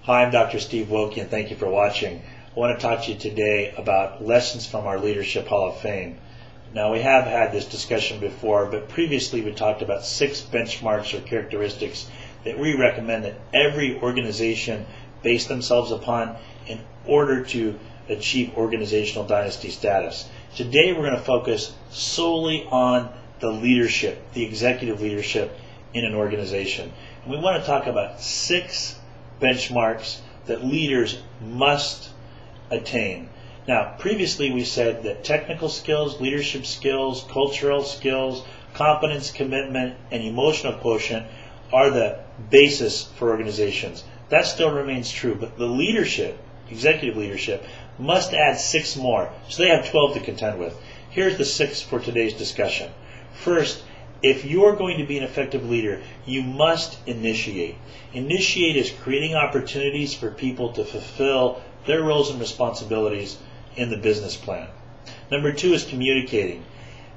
Hi, I'm Dr. Steve Wilke, and thank you for watching. I want to talk to you today about lessons from our Leadership Hall of Fame. Now, we have had this discussion before, but previously we talked about 6 benchmarks or characteristics that we recommend that every organization base themselves upon in order to achieve organizational dynasty status. Today we're going to focus solely on the leadership, the executive leadership in an organization. And we want to talk about 6 benchmarks that leaders must attain. Now, previously we said that technical skills, leadership skills, cultural skills, competence, commitment, and emotional quotient are the basis for organizations. That still remains true, but the leadership, executive leadership, must add 6 more. So they have 12 to contend with. Here's the 6 for today's discussion. First, if you're going to be an effective leader, you must initiate. Initiate is creating opportunities for people to fulfill their roles and responsibilities in the business plan. Number 2 is communicating.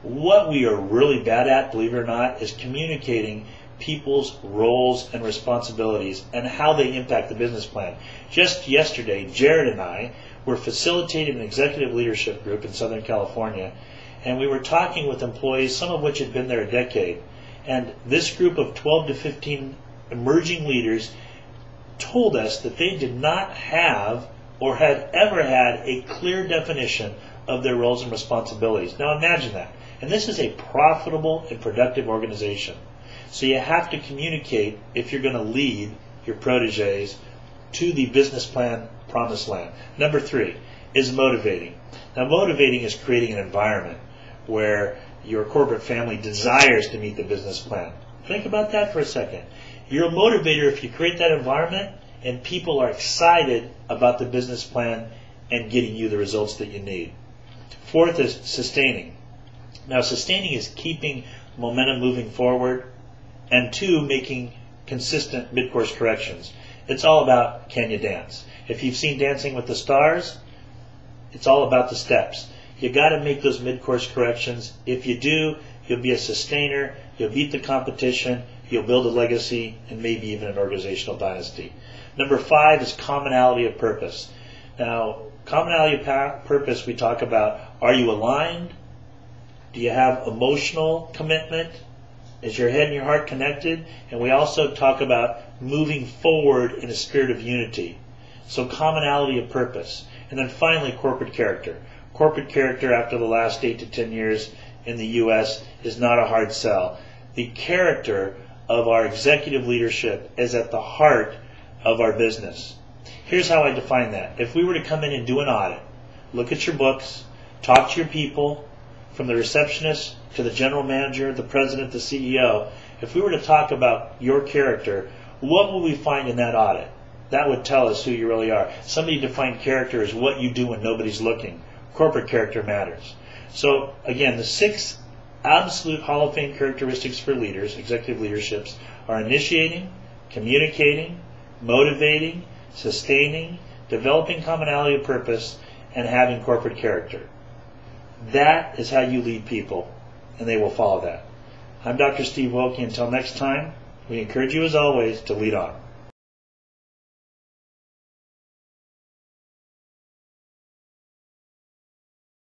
What we are really bad at, believe it or not, is communicating people's roles and responsibilities and how they impact the business plan. Just yesterday, Jared and I were facilitating an executive leadership group in Southern California, and we were talking with employees, some of which had been there a decade. And this group of 12 to 15 emerging leaders told us that they did not have or had ever had a clear definition of their roles and responsibilities. Now imagine that. And this is a profitable and productive organization. So you have to communicate if you're going to lead your proteges to the business plan promised land. Number 3 is motivating. Now motivating is creating an environment where your corporate family desires to meet the business plan. Think about that for a second. You're a motivator if you create that environment and people are excited about the business plan and getting you the results that you need. 4th is sustaining. Now sustaining is keeping momentum moving forward, and 2, making consistent mid-course corrections. It's all about, can you dance? If you've seen Dancing with the Stars, it's all about the steps. You got to make those mid-course corrections. If you do, you'll be a sustainer, you'll beat the competition, you'll build a legacy, and maybe even an organizational dynasty. Number 5 is commonality of purpose. Now, commonality of purpose, we talk about, are you aligned? Do you have emotional commitment? Is your head and your heart connected? And we also talk about moving forward in a spirit of unity. So commonality of purpose. And then finally, corporate character. Corporate character, after the last 8 to 10 years in the U.S., is not a hard sell. The character of our executive leadership is at the heart of our business. Here's how I define that. If we were to come in and do an audit, look at your books, talk to your people, from the receptionist to the general manager, the president, the CEO, if we were to talk about your character, what will we find in that audit? That would tell us who you really are. Somebody defined character as what you do when nobody's looking. Corporate character matters. So again, the 6 absolute Hall of Fame characteristics for leaders, executive leaderships, are initiating, communicating, motivating, sustaining, developing commonality of purpose, and having corporate character. That is how you lead people, and they will follow that. I'm Dr. Steve Wilke. Until next time, we encourage you as always to lead on.